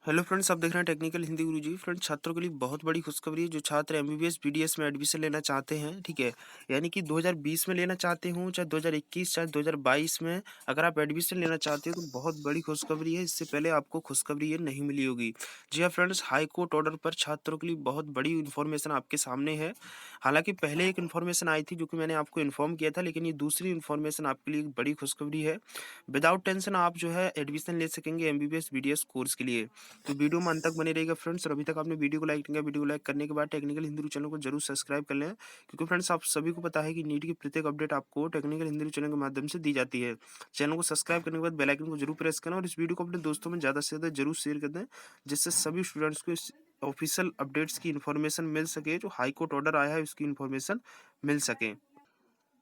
Hello friends, आप देख रहे हैं टेक्निकल हिंदी गुरुजी। फ्रेंड्स, छात्रों के लिए बहुत बड़ी खुशखबरी है। जो छात्र एमबीबीएस बीडीएस में एडमिशन लेना चाहते हैं, ठीक है, यानी कि 2020 में लेना चाहते हो, चाहे 2021 चाहे 2022 में, अगर आप एडमिशन लेना चाहते हो तो बहुत बड़ी खुशखबरी है। इससे पहले आपको खुशखबरी ये नहीं मिली होगी। जी हाँ फ्रेंड्स, हाई कोर्ट ऑर्डर पर छात्रों के लिए बहुत बड़ी इन्फॉर्मेशन आपके सामने है। हालांकि पहले एक इन्फॉर्मेशन आई थी जो कि मैंने आपको इन्फॉर्म किया था, लेकिन ये दूसरी इन्फॉर्मेशन आपके लिए एक बड़ी खुशखबरी है। विदाउट टेंशन आप जो है एडमिशन ले सकेंगे एमबीबीएस बीडीएस कोर्स के लिए। तो वीडियो में अंत तक बने रहेगा फ्रेंड्स। और अभी तक आपने वीडियो को लाइक नहीं किया, वीडियो को लाइक करने के बाद टेक्निकल हिंदी चैनल को जरूर सब्सक्राइब कर लें, क्योंकि फ्रेंड्स आप सभी को पता है कि नीट की प्रत्येक अपडेट आपको टेक्निकल हिंदी चैनल के माध्यम से दी जाती है। चैनल को सब्सक्राइब करने के बाद बेल आइकन को जरूर प्रेस करना और इस वीडियो को अपने दोस्तों में ज़्यादा से ज़्यादा जरूर शेयर कर दें, जिससे सभी स्टूडेंट्स को इस ऑफिशियल अपडेट्स की इन्फॉर्मेशन मिल सके। जो हाई कोर्ट ऑर्डर आया है उसकी इन्फॉर्मेशन मिल सके।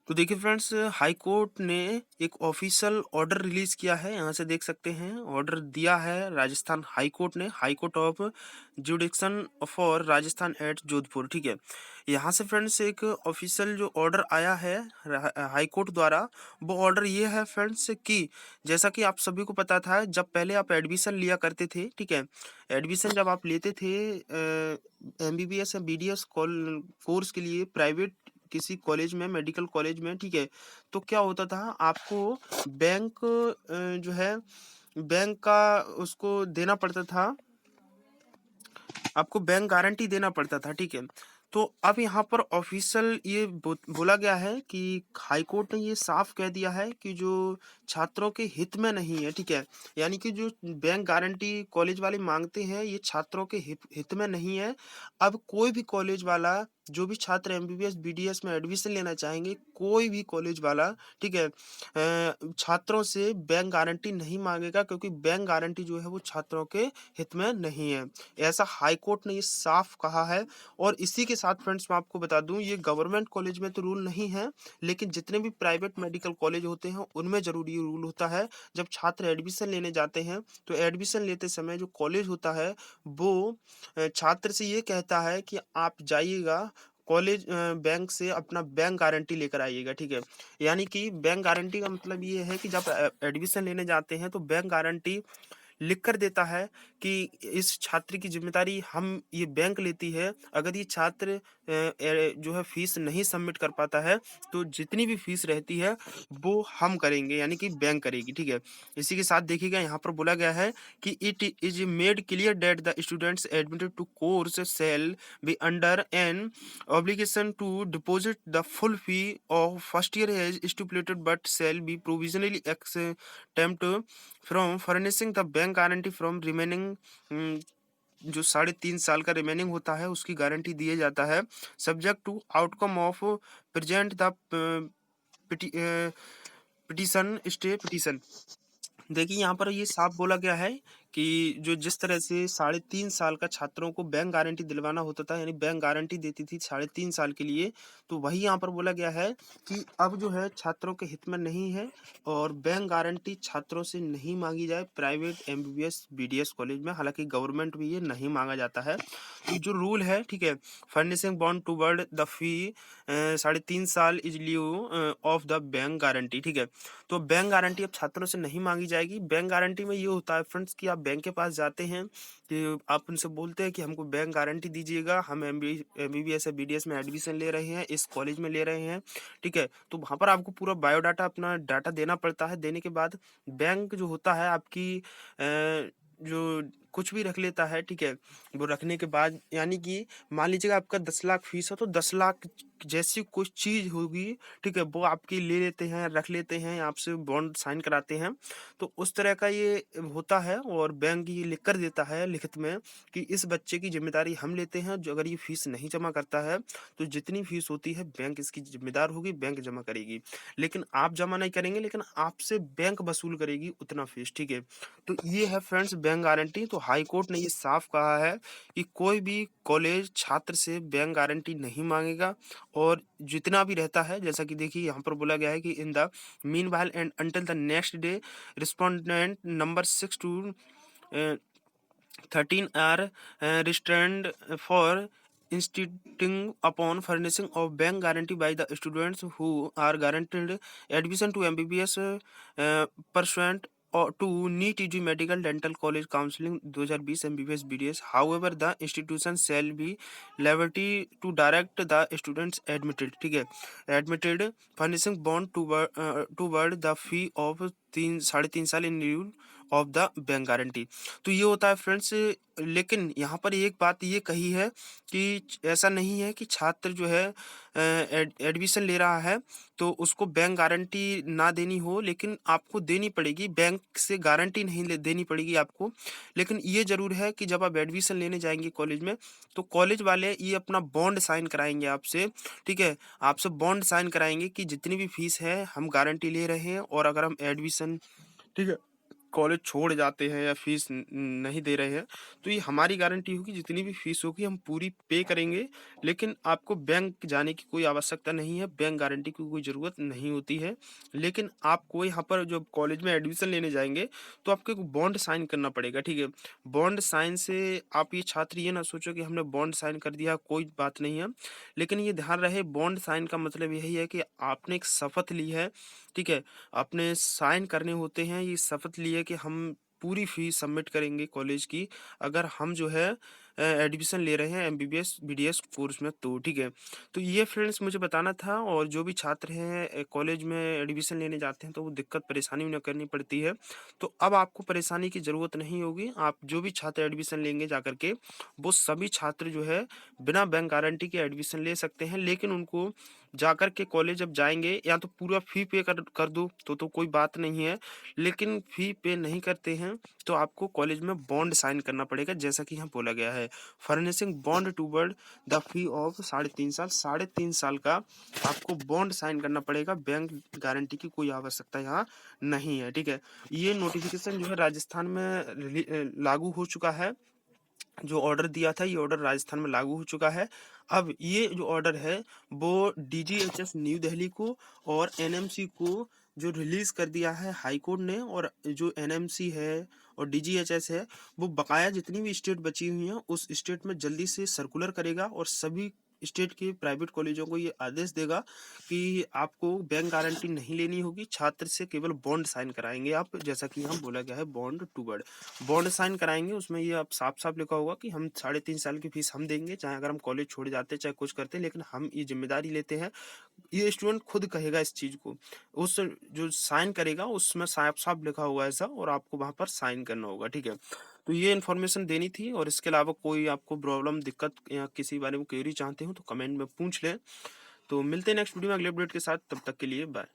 तो देखिए फ्रेंड्स, हाई कोर्ट ने एक ऑफिशियल ऑर्डर रिलीज किया है। यहाँ से देख सकते हैं ऑर्डर दिया है राजस्थान हाई कोर्ट ने, high court of jurisdiction for Rajasthan at Jodhpur, ठीक है। यहाँ से फ्रेंड्स एक ऑफिशियल जो ऑर्डर आया है हाई कोर्ट द्वारा, वो ऑर्डर ये है फ्रेंड्स कि जैसा कि आप सभी को पता था, जब पहले आप एडमिशन लिया करते थे, ठीक है, एडमिशन जब आप लेते थे एमबीबीएस या बीडीएस कोर्स के लिए प्राइवेट किसी कॉलेज में, मेडिकल कॉलेज में, ठीक है, तो क्या होता था, आपको बैंक जो है बैंक का उसको देना पड़ता था, आपको बैंक गारंटी देना पड़ता था, ठीक है। तो अब यहाँ पर ऑफिशियल ये बोला गया है कि हाई कोर्ट ने ये साफ कह दिया है कि जो छात्रों के हित में नहीं है, ठीक है, यानी कि जो बैंक गारंटी कॉलेज वाले मांगते हैं ये छात्रों के हित में नहीं है। अब कोई भी कॉलेज वाला, जो भी छात्र एमबीबीएस बीडीएस में एडमिशन लेना चाहेंगे, कोई भी कॉलेज वाला, ठीक है, छात्रों से बैंक गारंटी नहीं मांगेगा, क्योंकि बैंक गारंटी जो है वो छात्रों के हित में नहीं है। ऐसा हाई कोर्ट ने ये साफ कहा है। और इसी के साथ फ्रेंड्स मैं आपको बता दूं, ये गवर्नमेंट कॉलेज में तो रूल नहीं है, लेकिन जितने भी प्राइवेट मेडिकल कॉलेज होते हैं उनमें जरूर ये रूल होता है। जब छात्र एडमिशन लेने जाते हैं तो एडमिशन लेते समय जो कॉलेज होता है वो छात्र से ये कहता है कि आप जाइएगा कॉलेज बैंक से अपना बैंक गारंटी लेकर आइएगा, ठीक है। यानी कि बैंक गारंटी का मतलब ये है कि जब एडमिशन लेने जाते हैं तो बैंक गारंटी लिख कर देता है कि इस छात्र की जिम्मेदारी हम ये बैंक लेती है। अगर ये छात्र जो है फीस नहीं सबमिट कर पाता है तो जितनी भी फीस रहती है वो हम करेंगे, यानी कि बैंक करेगी, ठीक है। इसी के साथ देखिएगा यहाँ पर बोला गया है कि it is made clear that the students admitted to course shall be under an obligation to deposit the full fee of first year as stipulated, but shall be provisionally exempt from furnishing the bank guarantee from remaining जो 3.5 साल का remaining होता है उसकी guarantee दिया जाता है, subject to outcome of present the petition stay petition. देखिए यहाँ पर ये साफ बोला गया है कि जो जिस तरह से 3.5 साल का छात्रों को बैंक गारंटी दिलवाना होता था, यानी बैंक गारंटी देती थी 3.5 साल के लिए, तो वही यहाँ पर बोला गया है कि अब जो है छात्रों के हित में नहीं है और बैंक गारंटी छात्रों से नहीं मांगी जाए प्राइवेट एमबीबीएस बीडीएस कॉलेज में। हालांकि गवर्नमेंट भी ये नहीं मांगा जाता है। तो जो रूल है, ठीक है, furnishing bond toward the fee 3.5 साल is leave of the bank guarantee, ठीक है। तो बैंक गारंटी अब छात्रों से नहीं मांगी जाएगी। बैंक गारंटी में ये होता है फ्रेंड्स कि आप बैंक के पास जाते हैं कि आप उनसे बोलते हैं कि हमको बैंक गारंटी दीजिएगा, हम एमबीबीएस या बीडीएस में एडमिशन ले रहे हैं, इस कॉलेज में ले रहे हैं, ठीक है। तो वहाँ पर आपको पूरा बायोडाटा, अपना डाटा देना पड़ता है। देने के बाद बैंक जो होता है आपकी जो कुछ भी रख लेता है, ठीक है। वो रखने के बाद यानी कि मान लीजिएगा आपका 10 लाख फीस है, तो 10 लाख जैसी कुछ चीज होगी, ठीक है, वो आपकी ले लेते हैं, रख लेते हैं, आपसे बॉन्ड साइन कराते हैं। तो उस तरह का ये होता है और बैंक ये लिख कर देता है लिखित में कि इस बच्चे की जिम्मेदारी हम लेते हैं। जो अगर ये फीस नहीं जमा करता है तो जितनी फीस होती है बैंक इसकी जिम्मेदार होगी, बैंक जमा करेगी। लेकिन आप जमा नहीं करेंगे, लेकिन आपसे बैंक वसूल करेगी उतना फीस, ठीक है। तो ये है फ्रेंड्स बैंक गारंटी। तो हाई कोर्ट ने ये साफ कहा है कि कोई भी कॉलेज छात्र से बैंक गारंटी नहीं मांगेगा। और जितना भी रहता है, जैसा कि देखिए यहाँ पर बोला गया है कि in the meanwhile and until the next day respondent number 6 to 13 are restrained for instituting upon furnishing of bank guarantee by the students who are guaranteed admission to MBBS pursuant to NEET UG Medical Dental College Counseling 2020 MBBS BDS. However, the institution shall be liberty to direct the students admitted. ठीक है, admitted furnishing bond toward the fee of 3.5 साल in lieu of the bank guarantee. तो ये होता है friends. लेकिन यहाँ पर एक बात ये कही है कि ऐसा नहीं है कि छात्र जो है एडमिशन ले रहा है तो उसको बैंक गारंटी ना देनी हो, लेकिन आपको देनी पड़ेगी। बैंक से गारंटी नहीं देनी पड़ेगी आपको, लेकिन ये जरूर है कि जब आप एडमिशन लेने जाएंगे कॉलेज में तो कॉलेज वाले ये अपना बॉन्ड साइन कराएंगे आपसे। ठीक है, आपसे बॉन्ड साइन कराएंगे कि जितनी भी फीस है हम गारंटी ले रहे हैं, और अगर हम एडमिशन, ठीक है, कॉलेज छोड़ जाते हैं या फीस नहीं दे रहे हैं तो ये हमारी गारंटी होगी, जितनी भी फीस होगी हम पूरी पे करेंगे। लेकिन आपको बैंक जाने की कोई आवश्यकता नहीं है, बैंक गारंटी की कोई ज़रूरत नहीं होती है। लेकिन आपको यहाँ पर जब कॉलेज में एडमिशन लेने जाएंगे तो आपको एक बॉन्ड साइन करना पड़ेगा। ठीक है, बॉन्ड साइन से आप ये छात्र ये ना सोचो कि हमने बॉन्ड साइन कर दिया, कोई बात नहीं है। लेकिन ये ध्यान रहे, बॉन्ड साइन का मतलब यही है कि आपने एक शपथ ली है। ठीक है, आपने साइन करने होते हैं, ये शपथ ली है कि हम पूरी फीस सबमिट करेंगे कॉलेज की, अगर हम जो है एडमिशन ले रहे हैं एमबीबीएस बीडीएस कोर्स में। तो ठीक है, तो ये फ्रेंड्स मुझे बताना था। और जो भी छात्र हैं कॉलेज में एडमिशन लेने जाते हैं तो वो दिक्कत परेशानी उन्हें करनी पड़ती है, तो अब आपको परेशानी की ज़रूरत नहीं होगी। आप जो भी छात्र एडमिशन लेंगे जाकर के, वो सभी छात्र जो है बिना बैंक गारंटी के एडमिशन ले सकते हैं। लेकिन उनको जाकर के कॉलेज जब जाएंगे या तो पूरा फी पे कर दो तो कोई बात नहीं है, लेकिन फी पे नहीं करते हैं तो आपको कॉलेज में बॉन्ड साइन करना पड़ेगा, जैसा कि यहाँ बोला गया है, furnishing bond toward the fee of 3.5 साल। 3.5 साल का आपको बॉन्ड साइन करना पड़ेगा, बैंक गारंटी की कोई आवश्यकता यहाँ नहीं है। ठीक है, ये नोटिफिकेशन जो है राजस्थान में लागू हो चुका है। जो ऑर्डर दिया था ये ऑर्डर राजस्थान में लागू हो चुका है। अब ये जो ऑर्डर है वो डीजीएचएस न्यू दिल्ली को और एनएमसी को जो रिलीज कर दिया है हाई कोर्ट ने, और जो एनएमसी है और डीजीएचएस है वो बकाया जितनी भी स्टेट बची हुई हैं उस स्टेट में जल्दी से सर्कुलर करेगा, और सभी स्टेट के प्राइवेट कॉलेजों को ये आदेश देगा कि आपको बैंक गारंटी नहीं लेनी होगी, छात्र से केवल बॉन्ड साइन कराएंगे आप, जैसा कि यहाँ बोला गया है बॉन्ड टूवर्ड। बॉन्ड साइन कराएंगे, उसमें ये अब साफ साफ लिखा होगा कि हम 3.5 साल की फीस हम देंगे, चाहे अगर हम कॉलेज छोड़ जाते हैं चाहे कुछ करते हैं, लेकिन हम ये जिम्मेदारी लेते हैं। ये स्टूडेंट खुद कहेगा इस चीज को, उस जो साइन करेगा उसमें साफ साफ लिखा होगा ऐसा, और आपको वहां पर साइन करना होगा। ठीक है, तो ये इन्फॉर्मेशन देनी थी। और इसके अलावा कोई आपको प्रॉब्लम दिक्कत या किसी बारे में क्वेरी चाहते हो तो कमेंट में पूछ लें। तो मिलते हैं नेक्स्ट वीडियो में अगले अपडेट के साथ, तब तक के लिए बाय।